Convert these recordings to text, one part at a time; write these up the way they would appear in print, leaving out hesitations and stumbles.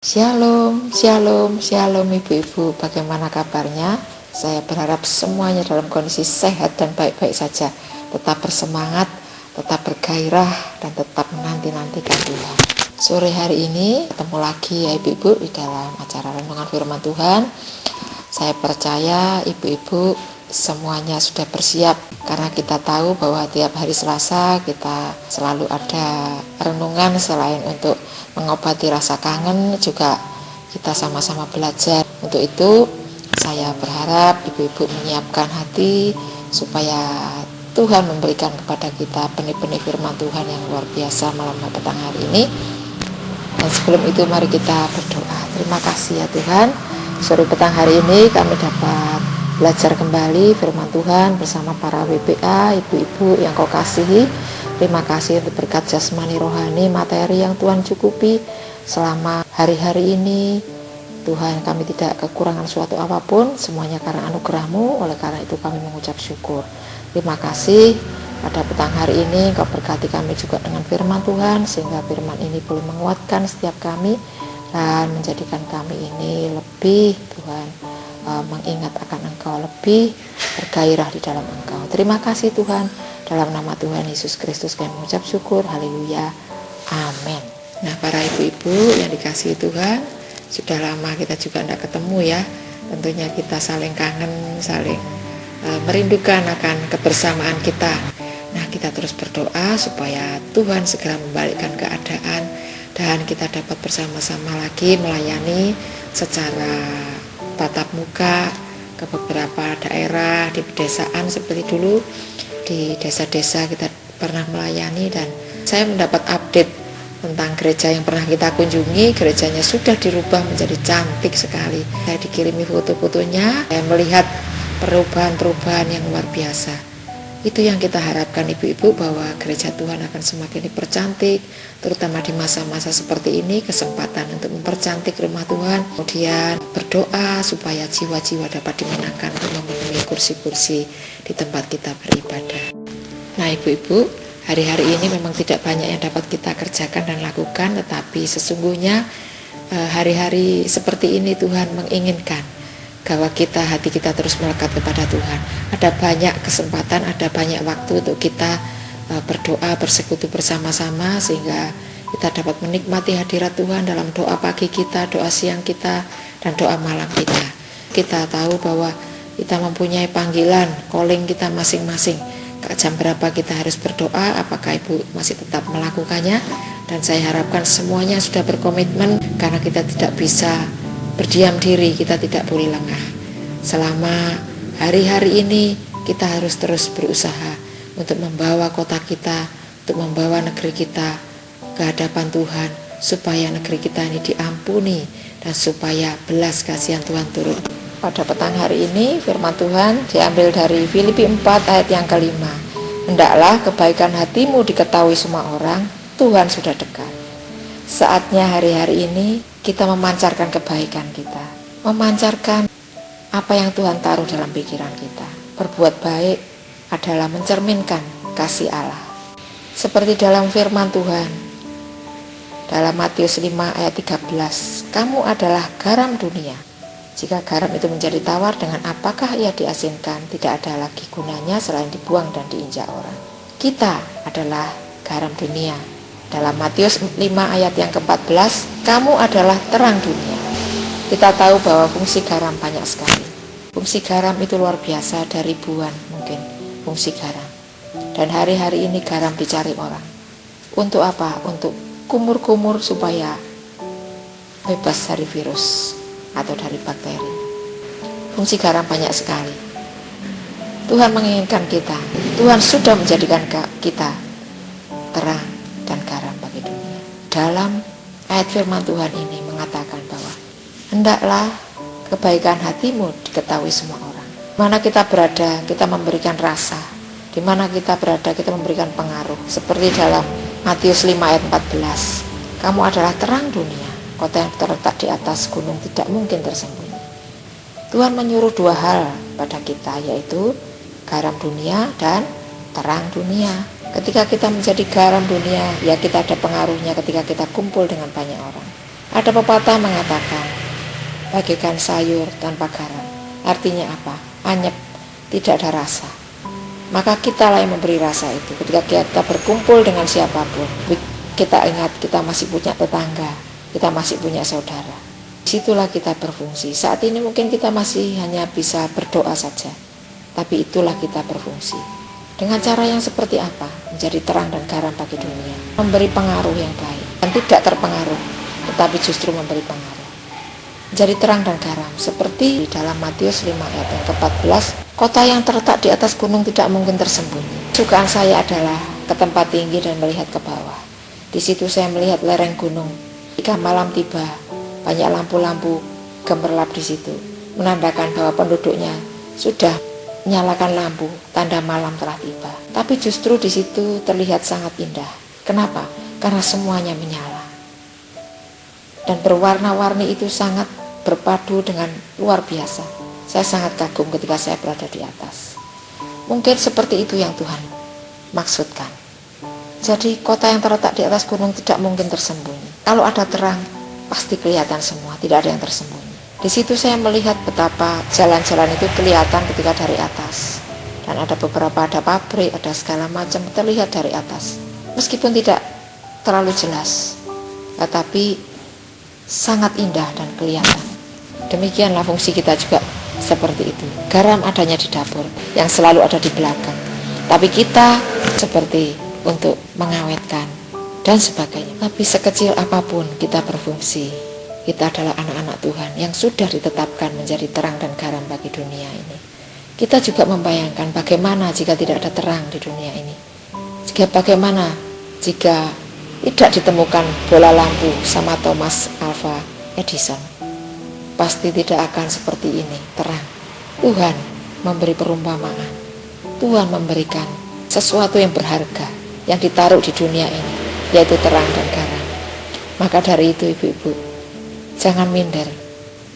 Shalom, shalom, shalom ibu-ibu, bagaimana kabarnya? Saya berharap semuanya dalam kondisi sehat dan baik-baik saja. Tetap bersemangat, tetap bergairah, dan tetap menanti-nantikan Tuhan. Sore hari ini ketemu lagi ya ibu-ibu di dalam acara renungan firman Tuhan. Saya percaya ibu-ibu semuanya sudah bersiap, karena kita tahu bahwa tiap hari Selasa kita selalu ada renungan. Selain untuk mengobati rasa kangen, juga kita sama-sama belajar. Untuk itu saya berharap ibu-ibu menyiapkan hati supaya Tuhan memberikan kepada kita benih-benih firman Tuhan yang luar biasa malam petang hari ini. Dan sebelum itu mari kita berdoa. Terima kasih ya Tuhan, sore petang hari ini kami dapat belajar kembali firman Tuhan bersama para WBA, ibu-ibu yang kau kasihi. Terima kasih untuk berkat jasmani, rohani, materi yang Tuhan cukupi selama hari-hari ini. Tuhan, kami tidak kekurangan suatu apapun, semuanya karena anugerah-Mu. Oleh karena itu kami mengucap syukur. Terima kasih pada petang hari ini Kau berkati kami juga dengan firman Tuhan, sehingga firman ini boleh menguatkan setiap kami dan menjadikan kami ini lebih, Tuhan, mengingat akan Engkau, lebih bergairah di dalam Engkau. Terima kasih Tuhan, dalam nama Tuhan Yesus Kristus kami mengucap syukur, haleluya, amin. Nah, para ibu-ibu yang dikasihi Tuhan, sudah lama kita juga tidak ketemu ya. Tentunya kita saling kangen, saling merindukan akan kebersamaan kita. Nah, kita terus berdoa supaya Tuhan segera membalikkan keadaan dan kita dapat bersama-sama lagi melayani secara tatap muka ke beberapa daerah di pedesaan. Seperti dulu di desa-desa kita pernah melayani, dan saya mendapat update tentang gereja yang pernah kita kunjungi. Gerejanya sudah dirubah menjadi cantik sekali. Saya dikirimi foto-fotonya, saya melihat perubahan-perubahan yang luar biasa. Itu yang kita harapkan ibu-ibu, bahwa gereja Tuhan akan semakin dipercantik, terutama di masa-masa seperti ini, kesempatan untuk mempercantik rumah Tuhan. Kemudian berdoa supaya jiwa-jiwa dapat dimenangkan untuk memenuhi kursi-kursi di tempat kita beribadah. Nah ibu-ibu, hari-hari ini memang tidak banyak yang dapat kita kerjakan dan lakukan, tetapi sesungguhnya hari-hari seperti ini Tuhan menginginkan bahwa hati kita terus melekat kepada Tuhan. Ada banyak kesempatan, ada banyak waktu untuk kita berdoa, bersekutu bersama-sama, sehingga kita dapat menikmati hadirat Tuhan dalam doa pagi kita, doa siang kita, dan doa malam kita. Kita tahu bahwa kita mempunyai panggilan, calling kita masing-masing. Jam berapa kita harus berdoa, apakah ibu masih tetap melakukannya? Dan saya harapkan semuanya sudah berkomitmen, karena kita tidak bisa berdiam diri, kita tidak boleh lengah. Selama hari-hari ini kita harus terus berusaha untuk membawa kota kita, untuk membawa negeri kita ke hadapan Tuhan, supaya negeri kita ini diampuni dan supaya belas kasihan Tuhan turun. Pada petang hari ini firman Tuhan diambil dari Filipi 4 ayat yang kelima. Hendaklah kebaikan hatimu diketahui semua orang, Tuhan sudah dekat. Saatnya hari-hari ini kita memancarkan kebaikan kita, memancarkan apa yang Tuhan taruh dalam pikiran kita. Berbuat baik adalah mencerminkan kasih Allah. Seperti dalam firman Tuhan dalam Matius 5 ayat 13, kamu adalah garam dunia. Jika garam itu menjadi tawar, dengan apakah ia diasinkan? Tidak ada lagi gunanya selain dibuang dan diinjak orang. Kita adalah garam dunia. Dalam Matius 5 ayat yang ke-14, kamu adalah terang dunia. Kita tahu bahwa fungsi garam banyak sekali. Fungsi garam itu luar biasa, ada ribuan mungkin fungsi garam. Dan hari-hari ini garam dicari orang. Untuk apa? Untuk kumur-kumur supaya bebas dari virus atau dari bakteri. Fungsi garam banyak sekali. Tuhan menginginkan kita. Tuhan sudah menjadikan kita terang dan garam bagi dunia. Dalam ayat firman Tuhan ini mengatakan bahwa hendaklah kebaikan hatimu diketahui semua orang. Di mana kita berada, kita memberikan rasa. Di mana kita berada, kita memberikan pengaruh. Seperti dalam Matius 5 ayat 14, kamu adalah terang dunia. Kota yang terletak di atas gunung tidak mungkin tersembunyi. Tuhan menyuruh dua hal pada kita, yaitu garam dunia dan terang dunia. Ketika kita menjadi garam dunia, ya kita ada pengaruhnya ketika kita kumpul dengan banyak orang. Ada pepatah mengatakan, bagaikan sayur tanpa garam. Artinya apa? Anyep, tidak ada rasa. Maka kita lah yang memberi rasa itu. Ketika kita berkumpul dengan siapapun, kita ingat kita masih punya tetangga, kita masih punya saudara. Disitulah kita berfungsi. Saat ini mungkin kita masih hanya bisa berdoa saja, tapi itulah kita berfungsi. Dengan cara yang seperti apa? Menjadi terang dan garam bagi dunia, memberi pengaruh yang baik, dan tidak terpengaruh, tetapi justru memberi pengaruh. Jadi terang dan garam, seperti di dalam Matius 5 ayat yang ke-14, kota yang terletak di atas gunung tidak mungkin tersembunyi. Sukaan saya adalah ke tempat tinggi dan melihat ke bawah. Di situ saya melihat lereng gunung. Jika malam tiba, banyak lampu-lampu gemerlap di situ, menandakan bahwa penduduknya sudah menyalakan lampu, tanda malam telah tiba. Tapi justru di situ terlihat sangat indah. Kenapa? Karena semuanya menyala. Dan berwarna-warni itu sangat berpadu dengan luar biasa. Saya sangat kagum ketika saya berada di atas. Mungkin seperti itu yang Tuhan maksudkan. Jadi kota yang terletak di atas gunung tidak mungkin tersembunyi. Kalau ada terang, pasti kelihatan semua, tidak ada yang tersembunyi. Di situ saya melihat betapa jalan-jalan itu kelihatan ketika dari atas. Dan ada pabrik, ada segala macam terlihat dari atas. Meskipun tidak terlalu jelas, tetapi sangat indah dan kelihatan. Demikianlah fungsi kita juga seperti itu. Garam adanya di dapur, yang selalu ada di belakang. Tapi kita seperti untuk mengawetkan dan sebagainya. Tapi sekecil apapun kita berfungsi. Kita adalah anak-anak Tuhan yang sudah ditetapkan menjadi terang dan garam bagi dunia ini. Kita juga membayangkan bagaimana jika tidak ada terang di dunia ini. Bagaimana jika tidak ditemukan bola lampu sama Thomas Alva Edison. Pasti tidak akan seperti ini, terang. Tuhan memberi perumpamaan. Tuhan memberikan sesuatu yang berharga yang ditaruh di dunia ini, yaitu terang dan garam. Maka dari itu ibu-ibu, jangan minder,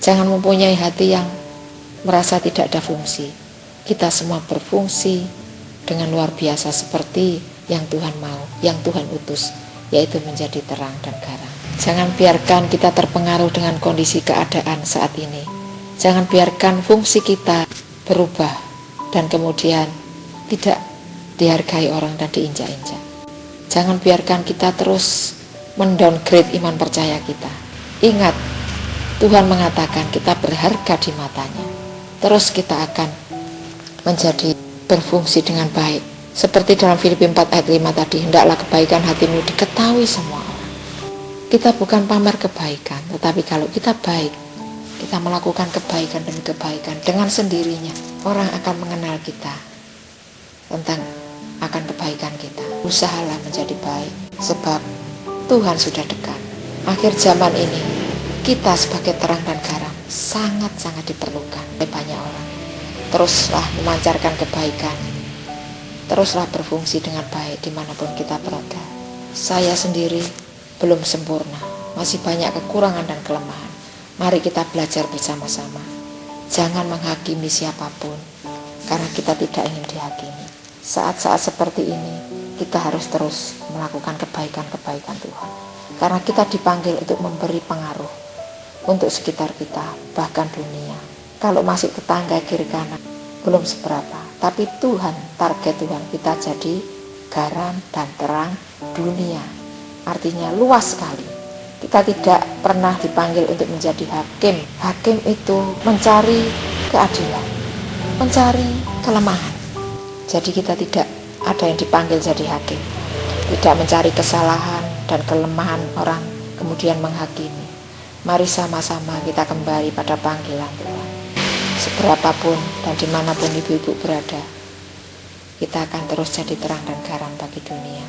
jangan mempunyai hati yang merasa tidak ada fungsi. Kita semua berfungsi dengan luar biasa seperti yang Tuhan mau, yang Tuhan utus, yaitu menjadi terang dan garam. Jangan biarkan kita terpengaruh dengan kondisi keadaan saat ini. Jangan biarkan fungsi kita berubah dan kemudian tidak dihargai orang dan diinjak-injak. Jangan biarkan kita terus mendowngrade iman percaya kita. Ingat, Tuhan mengatakan kita berharga di matanya. Terus kita akan menjadi berfungsi dengan baik. Seperti dalam Filipi 4 ayat 5 tadi, hendaklah kebaikan hatimu diketahui semua orang. Kita bukan pamer kebaikan, tetapi kalau kita baik, kita melakukan kebaikan demi kebaikan, dengan sendirinya orang akan mengenal kita tentang akan kebaikan kita. Usahalah menjadi baik, sebab Tuhan sudah dekat. Akhir zaman ini, kita sebagai terang dan garam sangat-sangat diperlukan oleh banyak orang. Teruslah memancarkan kebaikan, teruslah berfungsi dengan baik dimanapun kita berada. Saya sendiri belum sempurna, masih banyak kekurangan dan kelemahan. Mari kita belajar bersama-sama. Jangan menghakimi siapapun, karena kita tidak ingin dihakimi. Saat-saat seperti ini, kita harus terus melakukan kebaikan-kebaikan Tuhan. Karena kita dipanggil untuk memberi pengaruh untuk sekitar kita, bahkan dunia. Kalau masih tetangga kiri kanan, belum seberapa. Tapi Tuhan, target Tuhan kita jadi garam dan terang dunia. Artinya luas sekali. Kita tidak pernah dipanggil untuk menjadi hakim. Hakim itu mencari keadilan, mencari kelemahan. Jadi kita tidak ada yang dipanggil jadi hakim. Tidak mencari kesalahan dan kelemahan orang kemudian menghakimi. Mari sama-sama kita kembali pada panggilan Tuhan. Seberapapun dan dimanapun ibu-ibu berada, kita akan terus jadi terang dan garam bagi dunia.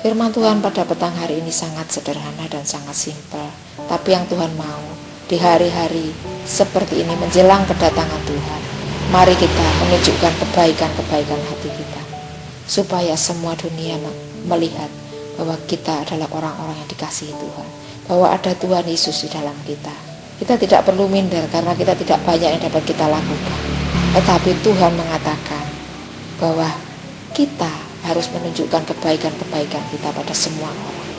Firman Tuhan pada petang hari ini sangat sederhana dan sangat simpel. Tapi yang Tuhan mau di hari-hari seperti ini menjelang kedatangan Tuhan, mari kita menunjukkan kebaikan-kebaikan hati kita, supaya semua dunia melihat bahwa kita adalah orang-orang yang dikasihi Tuhan, bahwa ada Tuhan Yesus di dalam kita. Kita tidak perlu minder karena kita tidak banyak yang dapat kita lakukan. Tetapi Tuhan mengatakan bahwa kita harus menunjukkan kebaikan-kebaikan kita pada semua orang.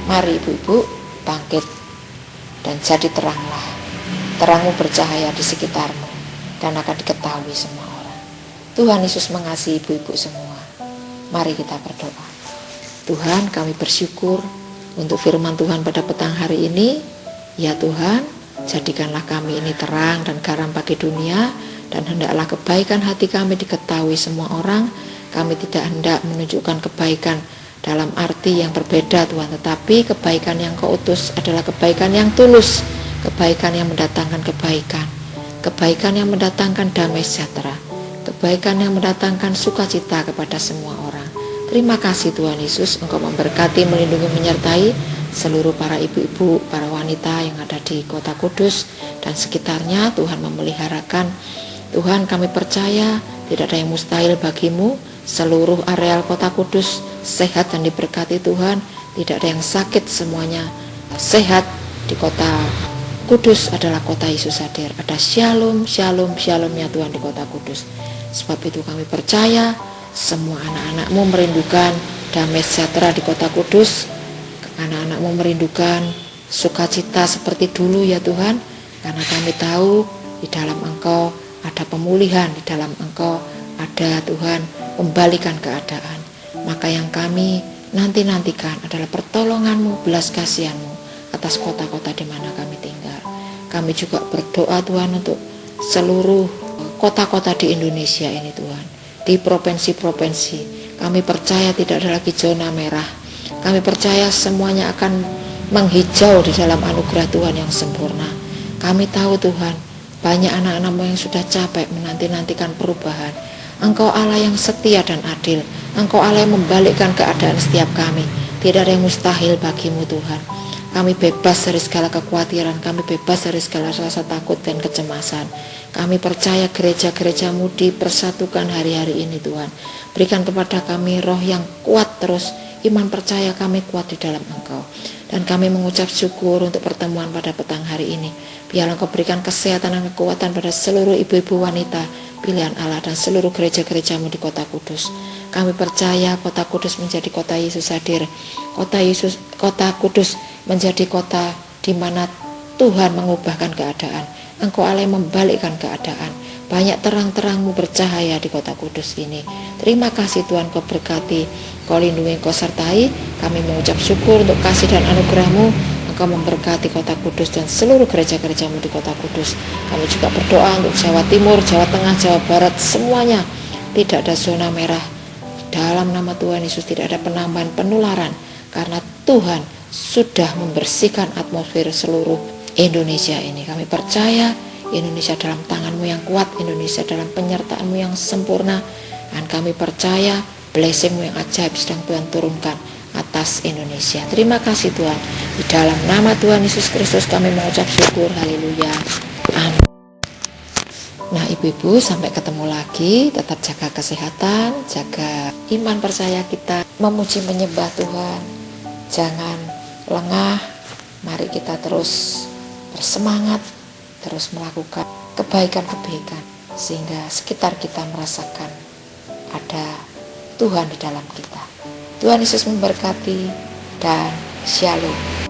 Mari ibu-ibu bangkit dan jadi teranglah. Terangmu bercahaya di sekitarmu dan akan diketahui semua orang. Tuhan Yesus mengasihi ibu-ibu semua. Mari kita berdoa. Tuhan, kami bersyukur untuk firman Tuhan pada petang hari ini. Ya Tuhan, jadikanlah kami ini terang dan garam bagi dunia, dan hendaklah kebaikan hati kami diketahui semua orang. Kami tidak hendak menunjukkan kebaikan dalam arti yang berbeda Tuhan, tetapi kebaikan yang Kau utus adalah kebaikan yang tulus, kebaikan yang mendatangkan kebaikan, kebaikan yang mendatangkan damai sejahtera, kebaikan yang mendatangkan sukacita kepada semua orang. Terima kasih Tuhan Yesus, Engkau memberkati, melindungi, menyertai seluruh para ibu-ibu, para wanita yang ada di Kota Kudus dan sekitarnya. Tuhan memeliharakan. Tuhan, kami percaya tidak ada yang mustahil bagimu. Seluruh areal Kota Kudus sehat dan diberkati Tuhan. Tidak ada yang sakit, semuanya sehat. Di Kota Kudus adalah kota Yesus hadir. Ada shalom, shalom, shalomnya Tuhan di Kota Kudus. Sebab itu kami percaya semua anak-anak-Mu merindukan damai sejahtera di Kota Kudus. Anak-anak-Mu merindukan sukacita seperti dulu ya Tuhan. Karena kami tahu di dalam Engkau ada pemulihan, di dalam Engkau ada Tuhan membalikan keadaan. Maka yang kami nanti-nantikan adalah pertolongan-Mu, belas kasihan-Mu atas kota-kota di mana kami tinggal. Kami juga berdoa Tuhan untuk seluruh kota-kota di Indonesia ini Tuhan, di provinsi-provinsi. Kami percaya tidak ada lagi zona merah. Kami percaya semuanya akan menghijau di dalam anugerah Tuhan yang sempurna. Kami tahu Tuhan, banyak anak-anak-Mu yang sudah capek menanti-nantikan perubahan. Engkau Allah yang setia dan adil. Engkau Allah yang membalikkan keadaan setiap kami. Tidak ada yang mustahil bagimu Tuhan. Kami bebas dari segala kekhawatiran, kami bebas dari segala rasa takut dan kecemasan. Kami percaya gereja-gereja-Mu dipersatukan hari-hari ini Tuhan. Berikan kepada kami roh yang kuat terus, iman percaya kami kuat di dalam Engkau. Dan kami mengucap syukur untuk pertemuan pada petang hari ini. Biarlah Engkau berikan kesehatan dan kekuatan pada seluruh ibu-ibu wanita pilihan Allah dan seluruh gereja-gereja-Mu di Kota Kudus. Kami percaya Kota Kudus menjadi kota Yesus hadir. Kota Kudus menjadi kota di mana Tuhan mengubahkan keadaan. Engkau Allah yang membalikkan keadaan. Banyak terang-terang-Mu bercahaya di Kota Kudus ini. Terima kasih Tuhan, Kau berkati, Kau lindungi, Kau sertai. Kami mengucap syukur untuk kasih dan anugerah-Mu. Engkau memberkati Kota Kudus dan seluruh gereja-gereja-Mu di Kota Kudus. Kami juga berdoa untuk Jawa Timur, Jawa Tengah, Jawa Barat, semuanya tidak ada zona merah. Dalam nama Tuhan Yesus tidak ada penambahan penularan, karena Tuhan sudah membersihkan atmosfer seluruh Indonesia ini. Kami percaya Indonesia dalam tangan-Mu yang kuat, Indonesia dalam penyertaan-Mu yang sempurna, dan kami percaya blessing-Mu yang ajaib sedang Tuhan turunkan atas Indonesia. Terima kasih Tuhan. Di dalam nama Tuhan Yesus Kristus kami mengucap syukur. Haleluya. Amin. Nah ibu-ibu, sampai ketemu lagi. Tetap jaga kesehatan, jaga iman percaya kita, memuji menyembah Tuhan. Jangan lengah. Mari kita terus bersemangat, terus melakukan kebaikan-kebaikan, sehingga sekitar kita merasakan ada Tuhan di dalam kita. Tuhan Yesus memberkati dan shalom.